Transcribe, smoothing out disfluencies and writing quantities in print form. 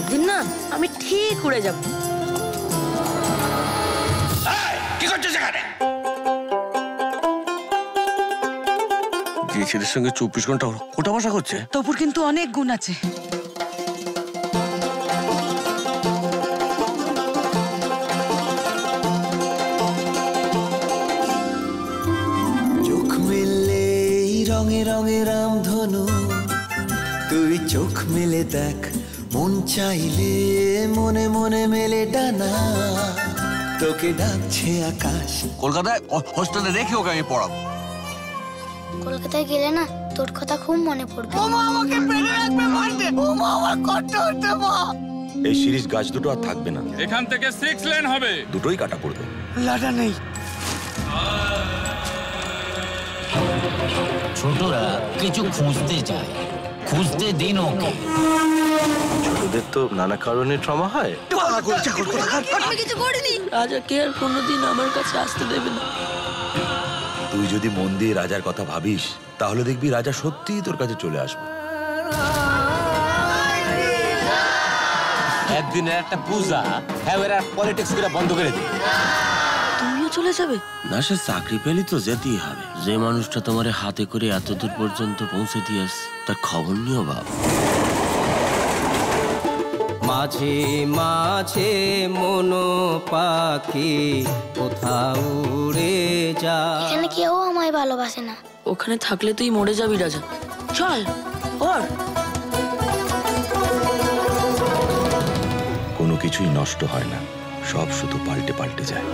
একদিন না আমি ঠিক উড়ে যাব। কি করছিস এখানে? যে ছেলের সঙ্গে 24 ঘন্টা ওটা বসা করছে। তপুর কিন্তু অনেক গুণ আছে। চোখ মেললে রঙে রঙে রামধনু, তুই চোখ মেলে দেখ, মন চাইলে মনে মনে মেলে ডানা, তোকে ডাকছে আকাশ। কলকাতায় হোস্টেলে রেখে ওকে আমি পড়াবো। কলকাতায় গেলে না তোর কথা খুব মনে পড়বে। এই সিরিজ গাছ দুটো আর থাকবে না, এখান থেকে 6 লেন হবে, দুটোই কাটা পড়বে। লাটা নেই। ছোটরা কিছু খুঁজতে যায়, খুঁজতে দিন ওকে। ছোটদের তো নানা কারণে ট্রমা হয়। আমি কিছু করিনি। রাজাকে আর কোনোদিন আমার কাছে আসতে দেবে না। তুই যদি মন দিয়ে রাজার কথা ভাবিস তাহলে দেখবি রাজা সত্যিই তোর কাছে চলে আসবে। একদিনের একটা পূজা, হ্যাঁ এরা পলিটিক্স করে বন্ধ করে দিই। তুমিও চলে যাবে? না, সে চাকরি পেলে তো যেতেই হবে। যে মানুষটা তোমার হাতে করে এত দূর পর্যন্ত পৌঁছে দিয়েছ, তার খবর নিও বাপ। মাঝে মাঝে মনো পাখি কোথাও উড়ে যা। এখানে কেউ আমায় ভালোবাসে না। ওখানে থাকলে তুই মরে যাবি রাজা। চল ওর। কোনো কিছুই নষ্ট হয় না, সব শুধু পাল্টে পাল্টে যায়।